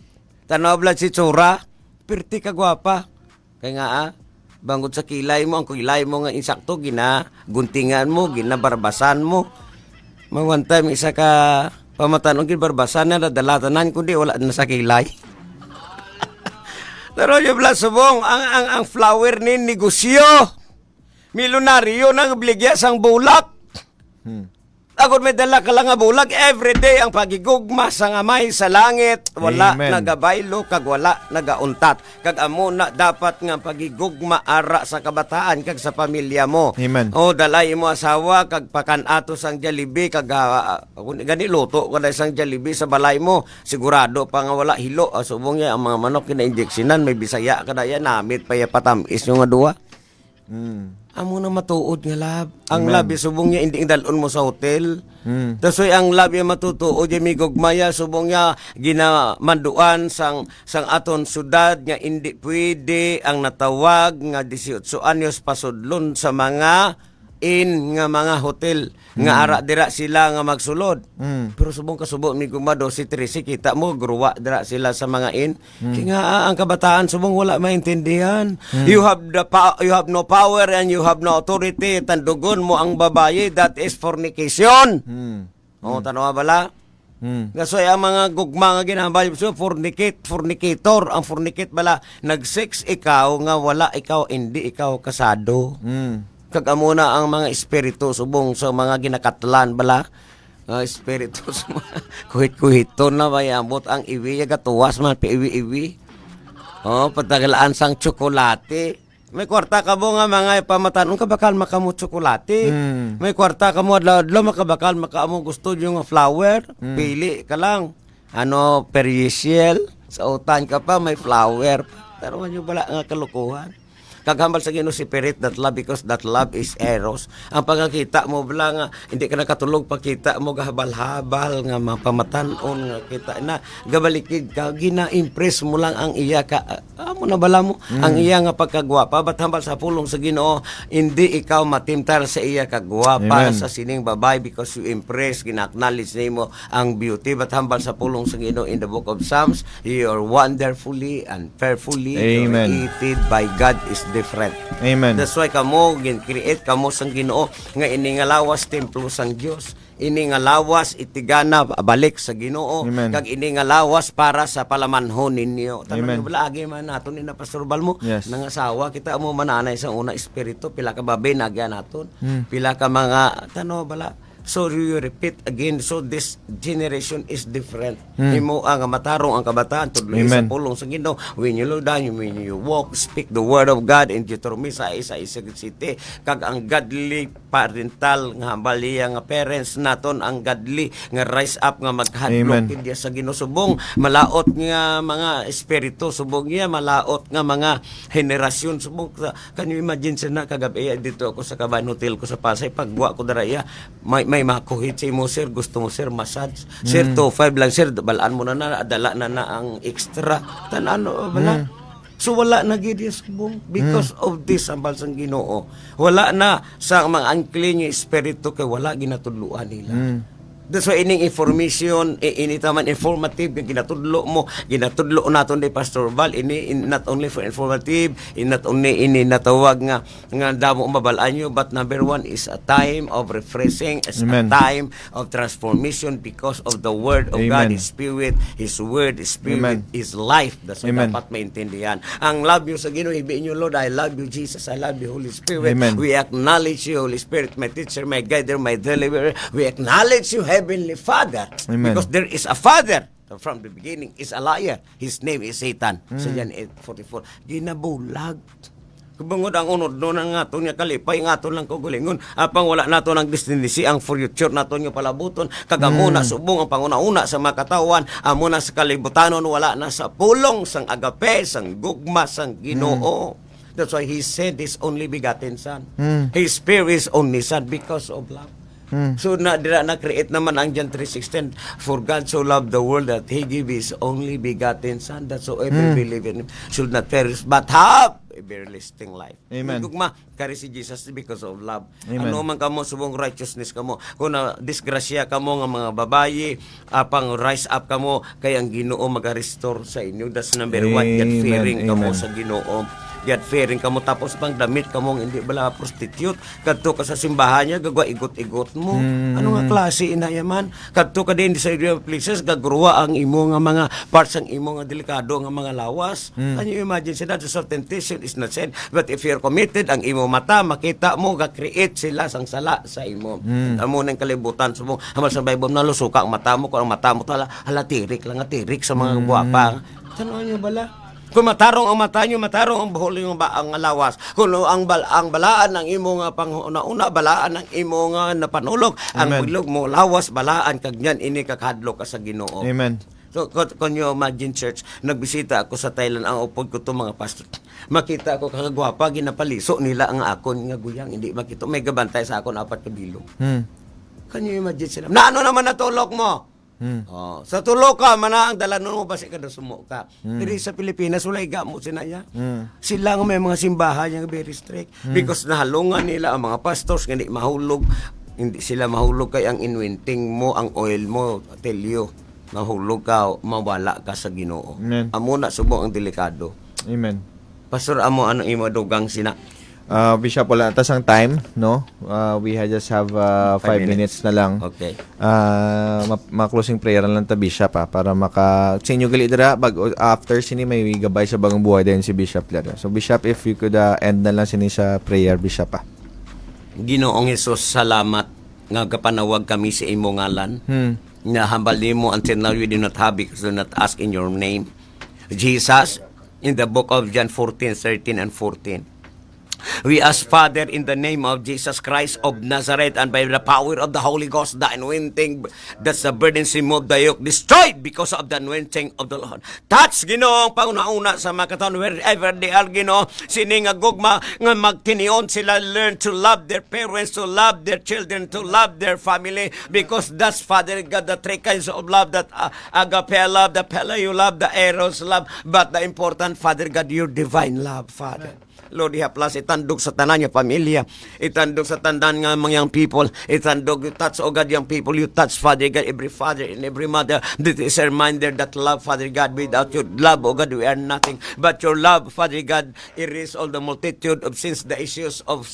Tanaw bla si tsura, pirti ka gwapa. Kay nga bangod sa kilay mo, ang kilay mo nga insakto guntingan mo, ginabarbasan mo. One time isa ka pamatanon gid barbasan na dalatanan kundi wala na sa kilay. Pero yung bla subong ang flower ni negosyo. Milyonaryo nang bligya sang bulak. Agod may dala ka lang nga bulag everyday ang pagigugma sa ngamay sa langit wala Amen. nagabaylo kag wala nagauntat kag amo na dapat nga pagigugma ara sa kabataan kag sa pamilya mo. Amen. O dalay mo asawa kag pakanato sang Jollibee kag gani luto kada sang Jollibee sa balay mo sigurado pa nga wala hilo. Subong ya ang mga manok kina-injeksinan may bisaya kada ya namit pa ya patamis yung nga duwa. Amo na matuod nga lab. Ang Amen. lab subong niya hindi dalon mo sa hotel. Dasoy ang lab yung matutuod yung migugmaya subong niya ginamanduan sang aton syudad nga hindi pwede ang natawag nga 18 anyos pasudlon sa mga nga mga hotel nga ara dira sila nga magsulod. Pero subong kasubong mi gumado si Tracy kita mo gruwa dira sila sa mga kaya nga ang kabataan subong wala maintindihan. You have no power and you have no authority. Tandugon mo ang babaye, that is fornication. O tanawa bala? Gasoy ang mga gugma nga ginahambal so fornicator ang fornicate bala nag-sex ikaw nga wala ikaw hindi ikaw kasado. Kag amo na ang mga espiritu subong sa mga ginakatlan bala. Espiritu sa mga kuhit-kuhiton na mayamot ang iwi gatuwas man pi iwi-iwi. Patagalaan sang tsokolate. May kwarta ka mo nga mga pamatanon ka bakal makamu tsokolate. May kwarta ka mo adlaw makabakal makaamo gusto yung flower. Pili ka lang. Perisiel. Sa utan ka pa may flower. Pero nyo bala nga kalukuhan. Kaghambal sa Ginoo si Spirit that love because that love is eros. Ang pagkakita mo bala nga hindi ka nakatulog pagkita mo gahabal-habal nga mapamatanon nga kita na gabalikid ka gina-impress mo lang ang iya ka amo na bala mo ang iya nga pagkagwapa bat hambal sa pulong sa Ginoo hindi ikaw matimtar sa iya kagwapa sa sining babay because you impress gina-acknowledge nimo ang beauty bat hambal sa pulong sa Ginoo in the book of Psalms you are wonderfully and fearfully created by God is different. Amen. That's why kamo gin-create kamo sang Ginoo nga ini nga lawas templo sang Dios. Ini nga lawas itigana balik sa Ginoo kag ini nga lawas para sa palamanhon ninyo. Tanong wala agi man naton ni na Pastor Balmo nang asawa kita mo mananay sa una espiritu pila ka babe nagyan naton. Pila ka mga bala. So you repeat again. So this generation is different. Imo ang matarong ang kabataan tudlo sa pulong sa Ginoo. When you look down, when you walk, speak the word of God in Deuteronomy sa city. Kag ang godly parental nga hambaliya nga parents naton ang godly nga rise up nga maghadlok kid sa Ginoo subong malaot nga mga espiritu subong niya malaot nga mga henerasyon subong can you imagine na kagabi dito ako sa Kaban Hotel ko sa Pasay pagwa ko daraya may makuhit si mo sir gusto mo sir massage sir 2.5 lang sir balaan mo na adala na ang extra tanano bala so wala na gid subong because of this ambal sang Ginoo wala na sa mga unclean nga espiritu kay wala ginatudloan nila. That's why ining information ini taman informative yung ginatudlo naton ni Pastor Val ini not only for informative not only ini natawag nga damo mabalaan nyo but number one is a time of refreshing is a time of transformation because of the word of God is spirit his word is spirit is life. That's why dapat maintindihan ang love you sa Ginoo hibiin nyo Lord I love you Jesus I love you Holy Spirit. We acknowledge you Holy Spirit my teacher my guider my deliverer we acknowledge you Heavenly Father. Because there is a Father from the beginning is a liar. His name is Satan. Sa John 8:44. Ginabulag. Kubungod ang unod doon ang ato niya kalipay ang ato lang kugulingon. Apang wala nato ng destinasi ang future nato niyo palabuton. Kagamuna subong ang panguna-una sa makatawan. Amo na sa kalibutanon wala na sa pulong sang agape sang gugma sang Ginoo. That's why he said his only begotten son. His spirit is only son because of love. So dira na create naman ang John 3:16 for God so loved the world that he gave his only begotten son that so every believer in him should not perish but have everlasting life. Amen. Gugma kari si Jesus because of love. Ano man kamo subong righteousness kamo kung na disgrasya kamo nga mga babayi apang rise up kamo kay ang Ginoo maga-restore sa inyo. That's number one. Get fearing kamo sa Ginoo. Get fearing kamo tapos pang damit kamo hindi bala prostitute kadto ka sa simbahan niya gagwa igot-igot mo. Ano nga klase inayaman kadto ka din sa places gagruwa ang imo nga mga parts ang imo nga delikado nga mga lawas. Can you imagine that the temptation is not sin but if you're committed ang imo mata makita mo ga-create sila sang sala sa imo. Amo nang kalibutan subong hamal sa Bible nalusuka ang mata mo kung ang mata mo tala halatirik lang atirik sa mga guwapa. Tanaw niyo bala kung matarong ang mata nyo, matarong ang buhol nyo ang lawas. Kung ang balaan ng imo nga panguna-una, balaan ng imo nga napanulog, ang bilog mo lawas, balaan, kag nyan, ini kakadlo ka sa Ginoo. Amen. So, kung nyo imagine church, nagbisita ako sa Thailand, ang upod ko to mga pastor. Makita ko kagagwapa, ginapaliso nila ang akon nga guyang, hindi makita. May gabantay sa akon 4 kabilog. Can you imagine sila? Na ano naman natulog mo? Sa tulo ka mana ang dalan mo basi kada sumo ka. Diri sa Pilipinas wala igamo sinaya. Sila nga may mga simbahan nga very strict because nahalungan nila ang mga pastors nga di mahulog. Hindi sila mahulog kay ang inwenting mo ang oil mo tell you mahulog ka mawala ka sa Ginoo. Amo na subong ang delikado. Amen. Pastor amo ano imo dugang sina? Bishop, wala tas ang time, no? We just have 5 minutes na lang. Okay. Ma-closing prayer lang ta Bishop para sinyo gali dira after sini may gabay sa bagong buhay din si Bishop dira. So Bishop, if you could end na lang sini sa prayer Bishop . Ginoong Hesus, salamat nga kapanawag kami sa imo ngalan. Nga hambal nimo until now we do not have because we do not ask in your name. Jesus, in the book of John 14:13 and 14. We ask, Father, in the name of Jesus Christ of Nazareth and by the power of the Holy Ghost, the anointing that's the burdens removed, the yoke destroyed because of the anointing of the Lord. Touch, Ginoo, ang pangunauna sa mga katawan wherever they are, Ginoo. Sini nga gugma nga magtinion sila, learn to love their parents, to love their children, to love their family, because that's, Father God, the three kinds of love, that agape love, the phileo love, the eros love, but the important, Father God, your divine love, Father. Lord, ihaplas, itandog sa tanan niya pamilya, itandog sa tandan nga mga young people, itandog, you touch, oh God, young people, you touch, Father God, every father and every mother, that is a reminder that love, Father God, without your love, oh God, we are nothing, but your love, Father God, erase all the multitude of sins, the issues of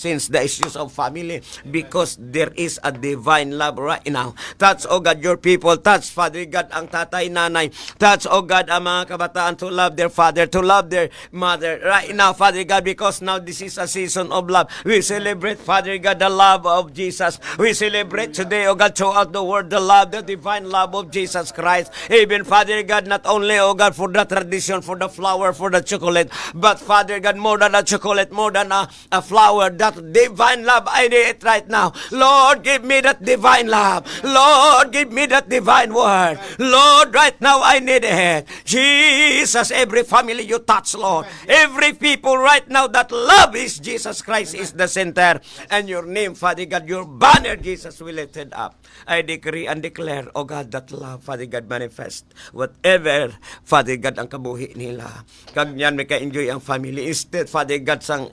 family, because there is a divine love right now. Touch, oh God, your people, touch, Father God, ang tatay, nanay, touch, oh God, ang mga kabataan to love their father, to love their mother, right now, Father God, because now this is a season of love. We celebrate, Father God, the love of Jesus. We celebrate today, oh God, throughout the world, the love, the divine love of Jesus Christ. Even, Father God, not only, oh God, for the tradition, for the flower, for the chocolate, but, Father God, more than a chocolate, more than a flower, that divine love, I need it right now. Lord, give me that divine love. Lord, give me that divine word. Lord, right now, I need it. Jesus, every family you touch, Lord. Every people right now that love is Jesus Christ is the center. And your name, Father God, your banner, Jesus, will lifted up. I decree and declare, oh God, that love, Father God, manifest. Whatever, Father God, ang kabuhi nila. Kag yan, may ka-enjoy ang family. Instead, Father God, sang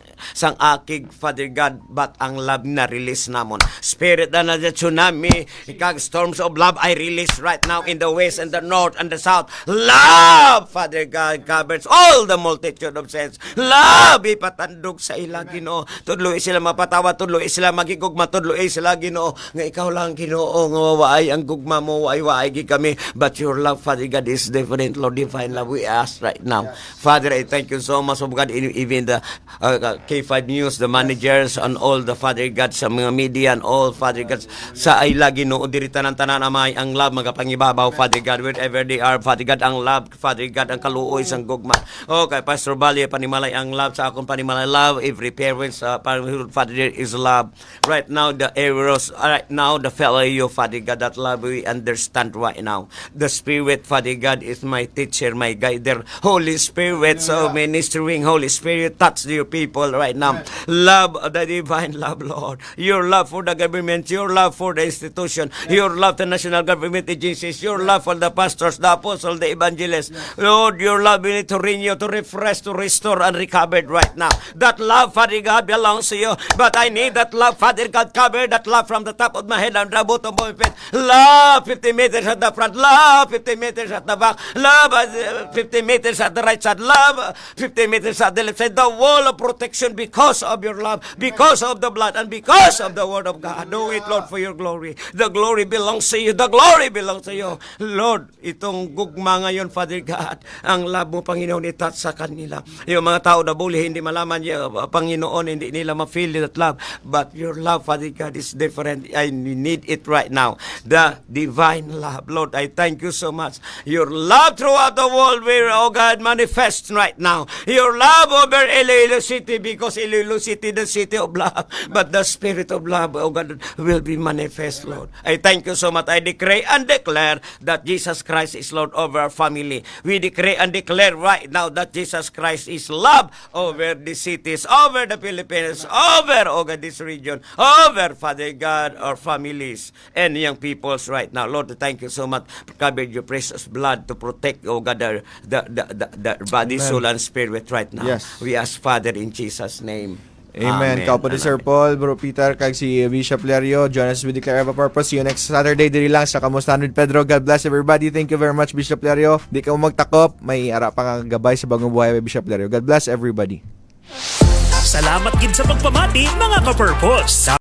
akig, Father God, but ang love na release namon. Spirit na na tsunami, kag storms of love, I release right now in the west and the north and the south. Love, Father God, covers all the multitude of sins. Love, ipatandog sa ila, Ginoo. Tudloy sila mapatawa, tudloy sila magigugma, tudloy sila, Ginoo. Nga ikaw lang, Ginoo, nga waay ang gugma mo, waay gi kami. But your love, Father God, is different, Lord, divine love. We ask right now. Father, I thank you so much, oh God, even the K5 News, the managers, and all the, Father God, sa mga media, and all, Father God, sa ila, Ginoo, diritan ng tanan amay, ang love, magapangibabaw, Father God, wherever they are, Father God, ang love, Father God, ang kaluoy, sang gugma. Oh, kay Pastor Bali, panimalay ang love, sa akong panimalay love, every parents, Father, there is love. Right now, the eros, right now, the phileo, Father God, that love we understand right now. The Spirit, Father God, is my teacher, my guider. Holy Spirit, so ministering, Holy Spirit, touch your people right now. Love, the divine love, Lord. Your love for the government, your love for the institution, your love to national government agencies, your love for the pastors, the apostles, the evangelists. Lord, your love we need to renew, to refresh, to restore, and recover right now. That love, Father God, belongs to you. But I need that love, Father God, cover that love from the top of my head and the bottom of my feet. Love 50 meters at the front. Love 50 meters at the back. Love 50 meters at the right side. Love 50 meters at the left side. The wall of protection because of your love, because of the blood, and because of the word of God. Do it, Lord, for your glory. The glory belongs to you. The glory belongs to you. Lord, itong gugma ngayon, Father God, ang love mo, Panginoon, itat sa kanila. Yung mga tao na buli, hindi malaman niya, Panginoon, hindi nila ma-feel that love. But your love, Father God, is different. I need it right now. The divine love. Lord, I thank you so much. Your love throughout the world will, oh God, manifest right now. Your love over Iloilo City, because Iloilo City, the city of love. But the spirit of love, oh God, will be manifest, Lord. I thank you so much. I decree and declare that Jesus Christ is Lord over our family. We decree and declare right now that Jesus Christ is love over the cities, over the Philippines, over, oh God, this region, over, Father God, our families and young peoples right now. Lord, thank you so much. Cover your precious blood to protect, oh God, the body, soul, and spirit right now. Yes. We ask, Father, in Jesus' name. Amen. Kaupo ni Sir Paul, Bro Peter, kag si Bishop Lerio. Join us with Declare of a Purpose. See you next Saturday. Diri lang sa Kamustahan with Pedro. God bless everybody. Thank you very much, Bishop Lerio. Di ka mo magtakop. May ara pa nga gabay sa bagong buhay by Bishop Lerio. God bless everybody. Salamat gid sa pagpamati, mga ka-purpose.